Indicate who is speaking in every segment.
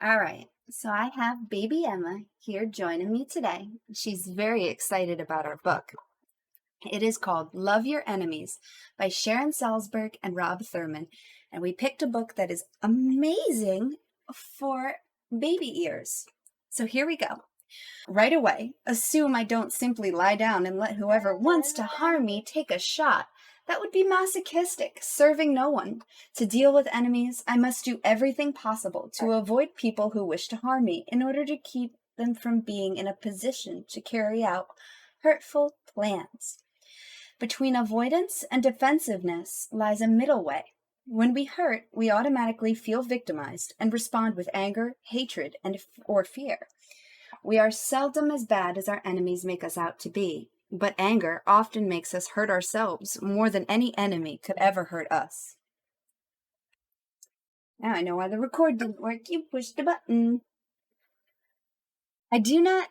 Speaker 1: All right, so I have baby Emma here joining me today. She's very excited about our book. It is called Love Your Enemies by Sharon Salzberg and Rob Thurman. And we picked a book that is amazing for baby ears. So here we go. Right away, assume I don't simply lie down and let whoever wants to harm me take a shot. That would be masochistic, serving no one. To deal with enemies, I must do everything possible to avoid people who wish to harm me in order to keep them from being in a position to carry out hurtful plans. Between avoidance and defensiveness lies a middle way. When we hurt, we automatically feel victimized and respond with anger, hatred, or fear. We are seldom as bad as our enemies make us out to be, but anger often makes us hurt ourselves more than any enemy could ever hurt us. Now I know why the record didn't work. You pushed the button. I do not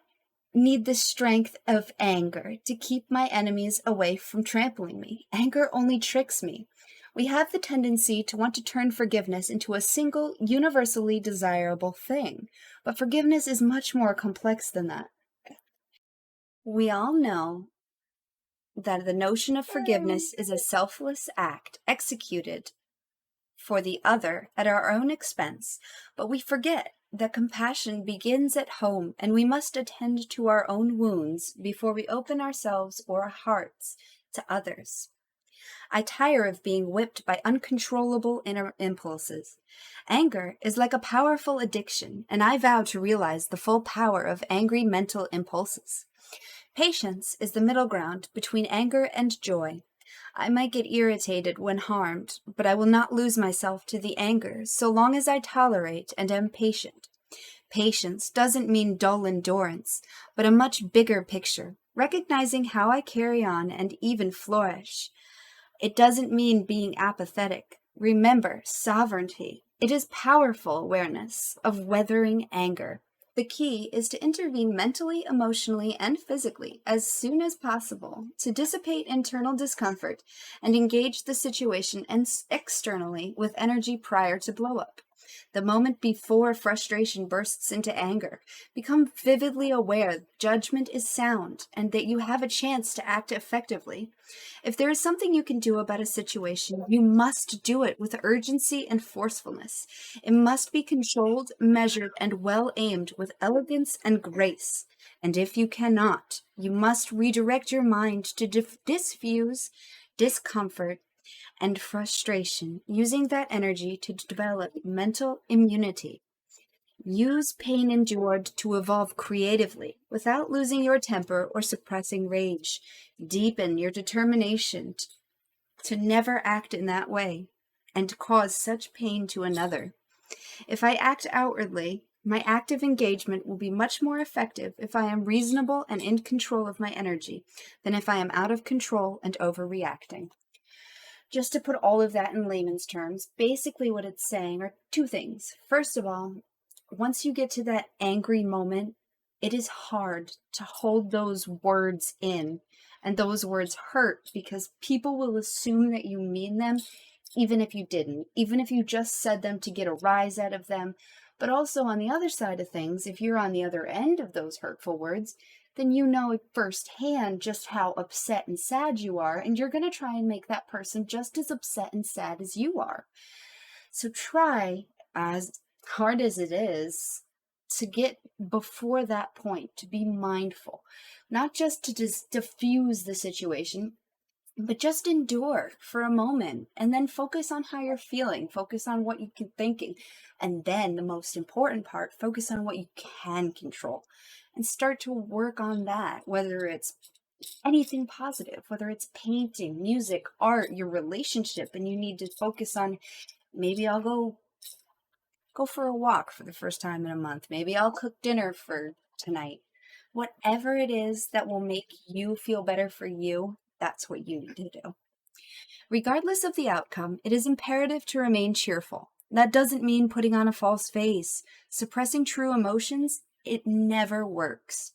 Speaker 1: need the strength of anger to keep my enemies away from trampling me. Anger only tricks me. We have the tendency to want to turn forgiveness into a single, universally desirable thing, but forgiveness is much more complex than that. We all know that the notion of forgiveness is a selfless act executed for the other at our own expense, but we forget that compassion begins at home, and we must attend to our own wounds before we open ourselves or our hearts to others. I tire of being whipped by uncontrollable inner impulses. Anger is like a powerful addiction, and I vow to realize the full power of angry mental impulses. Patience is the middle ground between anger and joy. I might get irritated when harmed, but I will not lose myself to the anger so long as I tolerate and am patient. Patience doesn't mean dull endurance, but a much bigger picture, recognizing how I carry on and even flourish. It doesn't mean being apathetic. Remember, sovereignty. It is powerful awareness of weathering anger. The key is to intervene mentally, emotionally, and physically as soon as possible to dissipate internal discomfort and engage the situation externally with energy prior to blow-up. The moment before frustration bursts into anger, become vividly aware judgment is sound and that you have a chance to act effectively. If there is something you can do about a situation, you must do it with urgency and forcefulness. It must be controlled, measured, and well aimed with elegance and grace. And if you cannot, you must redirect your mind to diffuse discomfort and frustration, using that energy to develop mental immunity. Use pain endured to evolve creatively without losing your temper or suppressing rage. Deepen your determination to never act in that way and cause such pain to another. If I act outwardly, my active engagement will be much more effective if I am reasonable and in control of my energy than if I am out of control and overreacting. Just to put all of that in layman's terms, basically what it's saying are two things. First of all, once you get to that angry moment, it is hard to hold those words in, and those words hurt because people will assume that you mean them even if you didn't, even if you just said them to get a rise out of them. But also on the other side of things, if you're on the other end of those hurtful words, then you know firsthand just how upset and sad you are, and you're going to try and make that person just as upset and sad as you are. So try, as hard as it is, to get before that point, to be mindful, not just to diffuse the situation, but just endure for a moment and then focus on how you're feeling, focus on what you're thinking, and then the most important part, focus on what you can control and start to work on that, whether it's anything positive, whether it's painting, music, art, your relationship, and you need to focus on, maybe I'll go for a walk for the first time in a month, maybe I'll cook dinner for tonight. Whatever it is that will make you feel better for you, that's what you need to do. Regardless of the outcome, it is imperative to remain cheerful. That doesn't mean putting on a false face. Suppressing true emotions, it never works.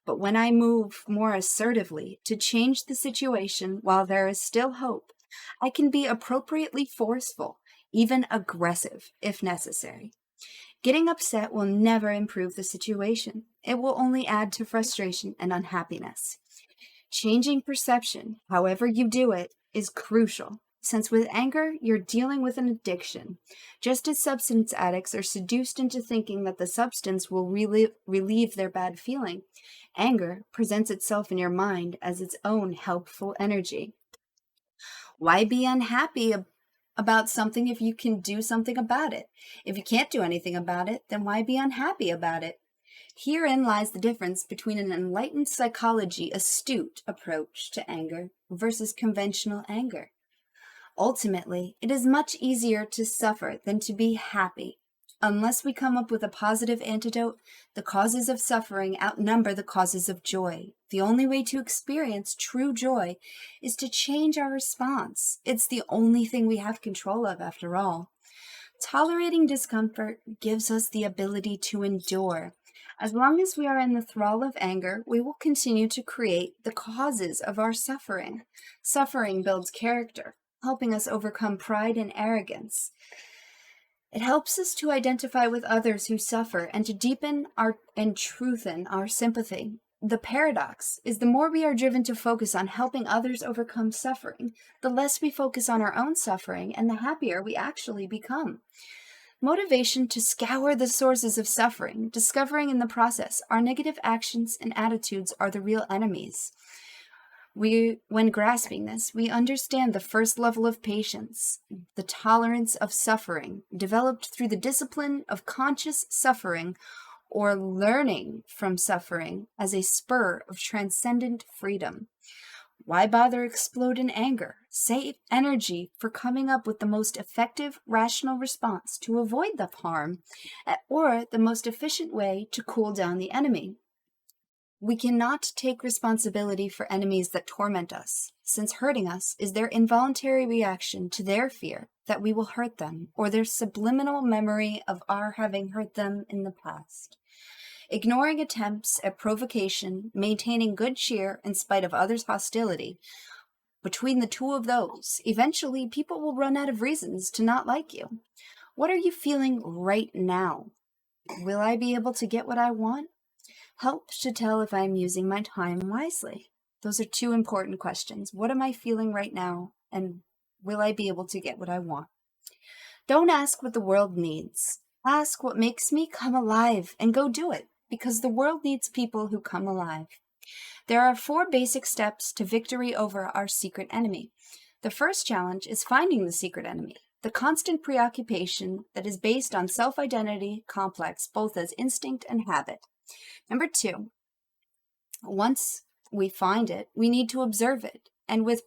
Speaker 1: But when I move more assertively to change the situation while there is still hope, I can be appropriately forceful, even aggressive if necessary. Getting upset will never improve the situation. It will only add to frustration and unhappiness. Changing perception, however you do it, is crucial, since with anger, you're dealing with an addiction. Just as substance addicts are seduced into thinking that the substance will relieve their bad feeling, anger presents itself in your mind as its own helpful energy. Why be unhappy about something if you can do something about it? If you can't do anything about it, then why be unhappy about it? Herein lies the difference between an enlightened psychology astute approach to anger versus conventional anger. Ultimately, it is much easier to suffer than to be happy. Unless we come up with a positive antidote, the causes of suffering outnumber the causes of joy. The only way to experience true joy is to change our response. It's the only thing we have control of, after all. Tolerating discomfort gives us the ability to endure. As long as we are in the thrall of anger, we will continue to create the causes of our suffering. Suffering builds character, helping us overcome pride and arrogance. It helps us to identify with others who suffer and to deepen and truthen our sympathy. The paradox is the more we are driven to focus on helping others overcome suffering, the less we focus on our own suffering and the happier we actually become. Motivation to scour the sources of suffering, discovering in the process our negative actions and attitudes are the real enemies. When grasping this, we understand the first level of patience, the tolerance of suffering, developed through the discipline of conscious suffering or learning from suffering as a spur of transcendent freedom. Why bother explode in anger? Save energy for coming up with the most effective, rational response to avoid the harm, or the most efficient way to cool down the enemy. We cannot take responsibility for enemies that torment us, since hurting us is their involuntary reaction to their fear that we will hurt them, or their subliminal memory of our having hurt them in the past. Ignoring attempts at provocation, maintaining good cheer in spite of others' hostility, between the two of those, eventually people will run out of reasons to not like you. What are you feeling right now? Will I be able to get what I want? Help to tell if I'm using my time wisely. Those are two important questions. What am I feeling right now? And will I be able to get what I want? Don't ask what the world needs. Ask what makes me come alive and go do it, because the world needs people who come alive. There are 4 basic steps to victory over our secret enemy. The first challenge is finding the secret enemy, the constant preoccupation that is based on self-identity complex, both as instinct and habit. Number 2, once we find it, we need to observe it, and with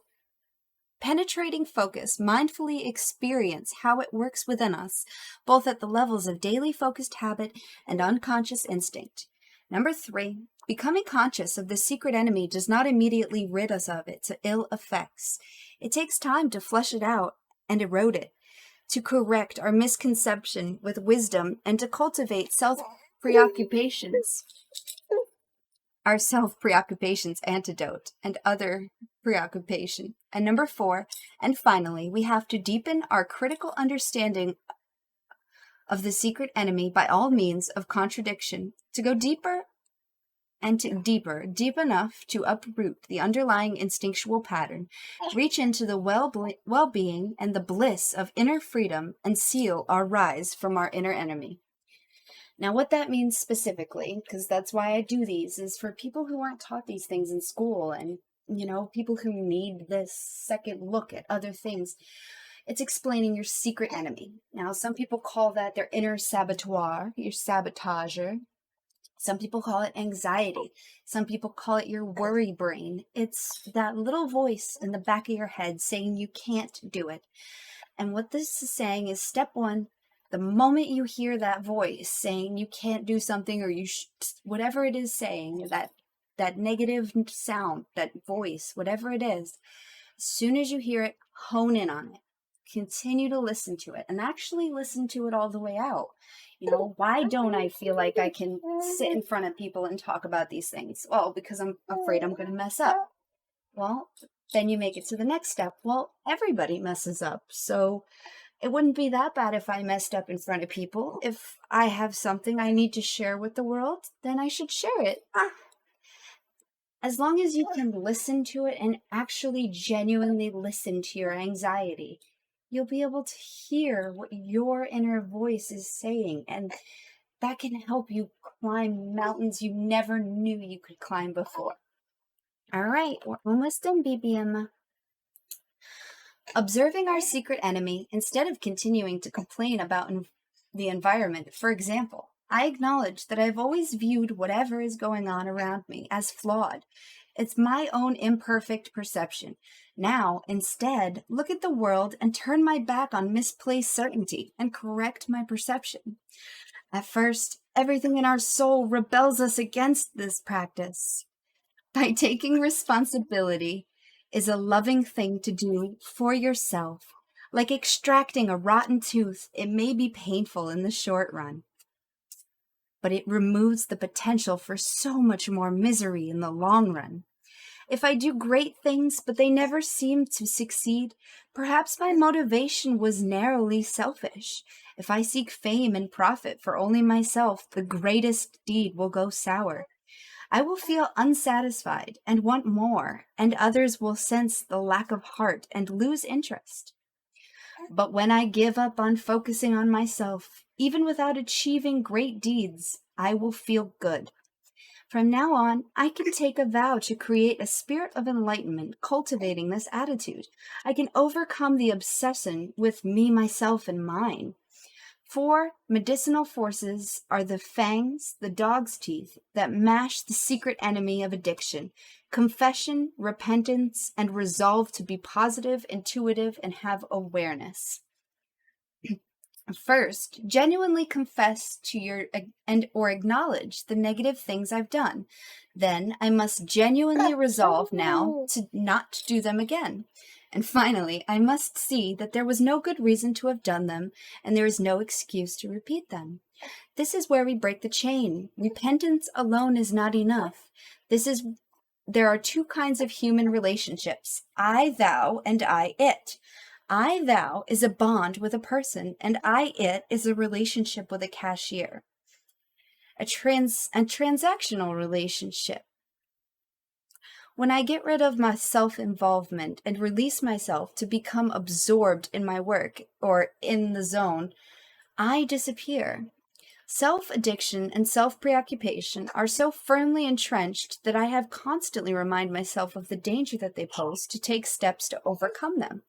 Speaker 1: penetrating focus, mindfully experience how it works within us, both at the levels of daily focused habit and unconscious instinct. Number 3, becoming conscious of the secret enemy does not immediately rid us of its ill effects. It takes time to flesh it out and erode it, to correct our misconception with wisdom, and to cultivate our self-preoccupations antidote and other preoccupation. And number 4, and finally, we have to deepen our critical understanding of the secret enemy by all means of contradiction, to go deeper and deep enough to uproot the underlying instinctual pattern, reach into the well-being and the bliss of inner freedom, and seal our rise from our inner enemy. Now, what that means specifically, because that's why I do these, is for people who aren't taught these things in school and, people who need this second look at other things. It's explaining your secret enemy. Now, some people call that their inner saboteur, your sabotager. Some people call it anxiety. Some people call it your worry brain. It's that little voice in the back of your head saying you can't do it. And what this is saying is, step 1, the moment you hear that voice saying you can't do something, or whatever it is saying, that negative sound, that voice, whatever it is, as soon as you hear it, hone in on it. Continue to listen to it, and actually listen to it all the way out. Why don't I feel like I can sit in front of people and talk about these things? Well, because I'm afraid I'm going to mess up. Well, then you make it to the next step. Well, everybody messes up. So It wouldn't be that bad if I messed up in front of people. If I have something I need to share with the world, then I should share it. As long as you can listen to it and actually genuinely listen to your anxiety, you'll be able to hear what your inner voice is saying, and that can help you climb mountains you never knew you could climb before. All right, we're almost done, BBM. Observing our secret enemy instead of continuing to complain about the environment. For example, I acknowledge that I've always viewed whatever is going on around me as flawed. It's my own imperfect perception. Now, instead, look at the world and turn my back on misplaced certainty and correct my perception. At first, everything in our soul rebels us against this practice. By taking responsibility is a loving thing to do for yourself. Like extracting a rotten tooth, it may be painful in the short run, but it removes the potential for so much more misery in the long run. If I do great things, but they never seem to succeed, perhaps my motivation was narrowly selfish. If I seek fame and profit for only myself, the greatest deed will go sour. I will feel unsatisfied and want more, and others will sense the lack of heart and lose interest. But when I give up on focusing on myself, even without achieving great deeds, I will feel good. From now on, I can take a vow to create a spirit of enlightenment, cultivating this attitude. I can overcome the obsession with me, myself, and mine. 4 medicinal forces are the fangs, the dog's teeth, that mash the secret enemy of addiction: confession, repentance, and resolve to be positive, intuitive, and have awareness. First, genuinely confess to or acknowledge the negative things I've done. Then I must genuinely resolve now to not do them again. And finally, I must see that there was no good reason to have done them, and there is no excuse to repeat them. This is where we break the chain. Repentance alone is not enough. There are 2 kinds of human relationships: I, thou, and I, it. I, thou is a bond with a person, and I, it is a relationship with a cashier. A transactional relationship. When I get rid of my self-involvement and release myself to become absorbed in my work or in the zone, I disappear. Self-addiction and self-preoccupation are so firmly entrenched that I have constantly remind myself of the danger that they pose to take steps to overcome them.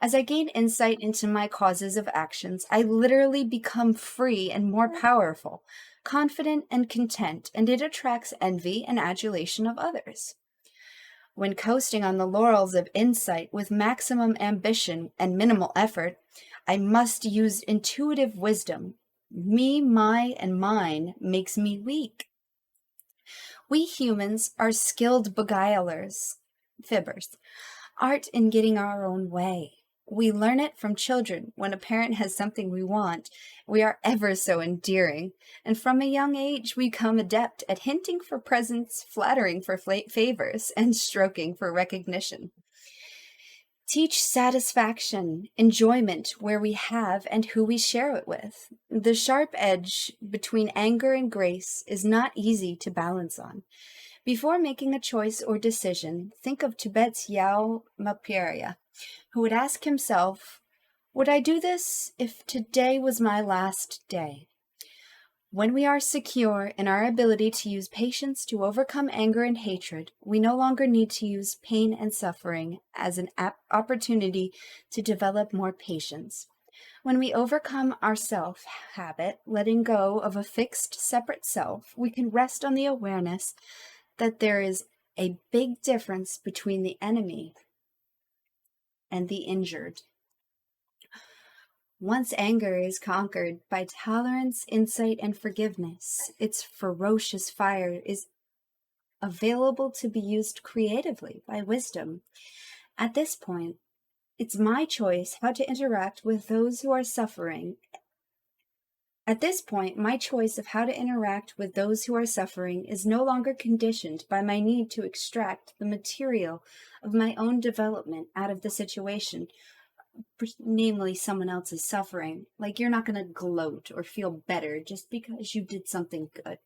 Speaker 1: As I gain insight into my causes of actions, I literally become free and more powerful, confident and content, and it attracts envy and adulation of others. When coasting on the laurels of insight with maximum ambition and minimal effort, I must use intuitive wisdom. Me, my, and mine makes me weak. We humans are skilled beguilers, fibbers, art in getting our own way. We learn it from children. When a parent has something we want, we are ever so endearing. And from a young age, we become adept at hinting for presents, flattering for favors, and stroking for recognition. Teach satisfaction, enjoyment where we have and who we share it with. The sharp edge between anger and grace is not easy to balance on. Before making a choice or decision, think of Tibet's Yao Mapirya, who would ask himself, would I do this if today was my last day? When we are secure in our ability to use patience to overcome anger and hatred, we no longer need to use pain and suffering as an opportunity to develop more patience. When we overcome our self-habit, letting go of a fixed, separate self, we can rest on the awareness that there is a big difference between the enemy and the injured. Once anger is conquered by tolerance, insight, and forgiveness, its ferocious fire is available to be used creatively by wisdom. At this point, it's my choice how to interact with those who are suffering. My choice of how to interact with those who are suffering is no longer conditioned by my need to extract the material of my own development out of the situation, namely someone else's suffering. Like, you're not going to gloat or feel better just because you did something good.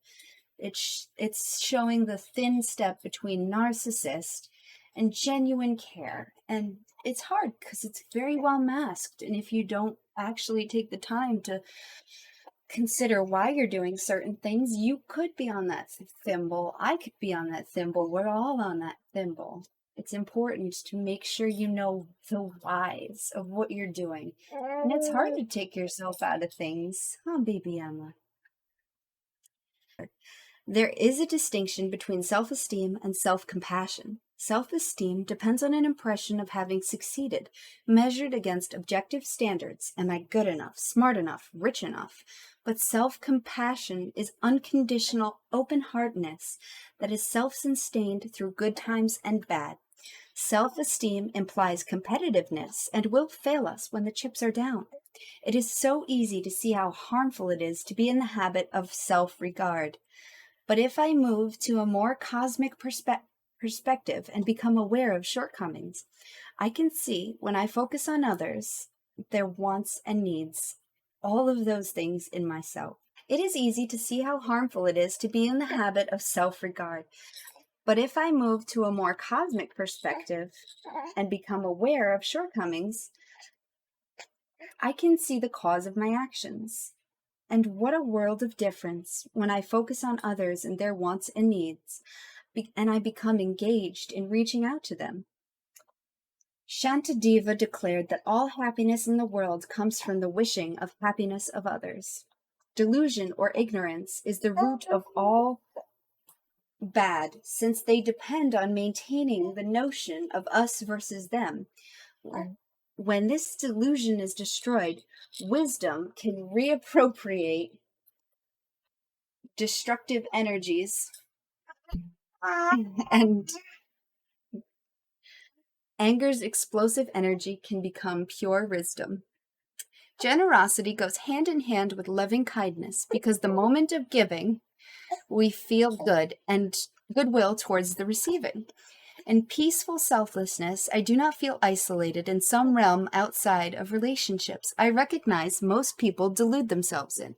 Speaker 1: It's showing the thin step between narcissist and genuine care. And it's hard because it's very well masked. And if you don't actually take the time to consider why you're doing certain things, you could be on that thimble. I could be on that thimble. We're all on that thimble. It's important to make sure you know the whys of what you're doing. And it's hard to take yourself out of things. Huh, baby Emma? There is a distinction between self-esteem and self-compassion. Self-esteem depends on an impression of having succeeded, measured against objective standards. Am I good enough, smart enough, rich enough? But self-compassion is unconditional open-heartedness that is self-sustained through good times and bad. Self-esteem implies competitiveness and will fail us when the chips are down. It is so easy to see how harmful it is to be in the habit of self-regard. But if I move to a more cosmic perspective and become aware of shortcomings, I can see when I focus on others, their wants and needs, all of those things in myself. It is easy to see how harmful it is to be in the habit of self-regard. But if I move to a more cosmic perspective and become aware of shortcomings, I can see the cause of my actions. And what a world of difference when I focus on others and their wants and needs, and I become engaged in reaching out to them. Shantideva declared that all happiness in the world comes from the wishing of happiness of others. Delusion or ignorance is the root of all bad, since they depend on maintaining the notion of us versus them. When this delusion is destroyed, wisdom can reappropriate destructive energies and anger's explosive energy can become pure wisdom. Generosity goes hand in hand with loving kindness because the moment of giving, we feel good and goodwill towards the receiving. In peaceful selflessness, I do not feel isolated in some realm outside of relationships I recognize most people delude themselves in.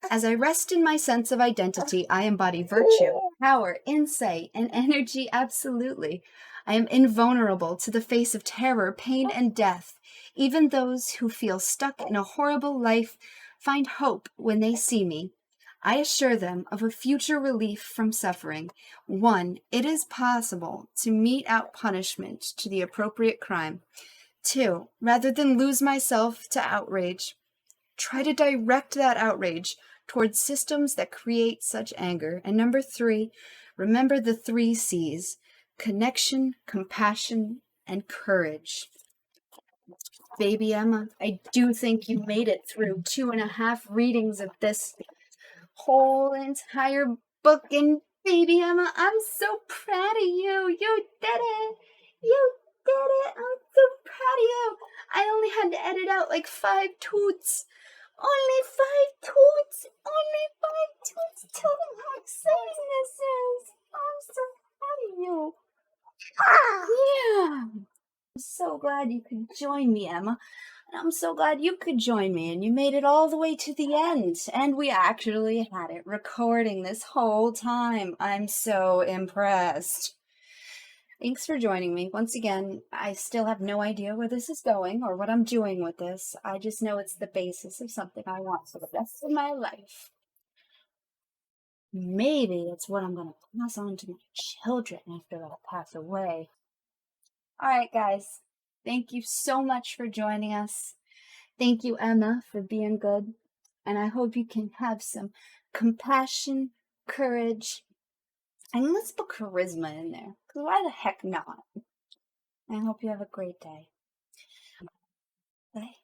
Speaker 1: As I rest in my sense of identity, I embody virtue, power, insight, and energy absolutely. I am invulnerable to the face of terror, pain, and death. Even those who feel stuck in a horrible life find hope when they see me. I assure them of a future relief from suffering. 1. It is possible to mete out punishment to the appropriate crime. 2. Rather than lose myself to outrage, try to direct that outrage towards systems that create such anger. And 3, remember the 3 C's: connection, compassion, and courage. Baby Emma, I do think you made it through 2.5 readings of this whole entire book, and baby Emma, I'm so proud of you. You did it. You did it. I'm so proud of you. I only had to edit out like 5 toots. Only 5 toots. Only 5 toots. Tell them how exciting this is. I'm so proud of you. Yeah. I'm so glad you could join me, Emma. And I'm so glad you could join me, and you made it all the way to the end. And we actually had it recording this whole time. I'm so impressed. Thanks for joining me. Once again, I still have no idea where this is going or what I'm doing with this. I just know it's the basis of something I want for the rest of my life. Maybe it's what I'm going to pass on to my children after I pass away. All right, guys. Thank you so much for joining us. Thank you, Emma, for being good. And I hope you can have some compassion, courage, and let's put charisma in there. Because why the heck not? I hope you have a great day. Bye.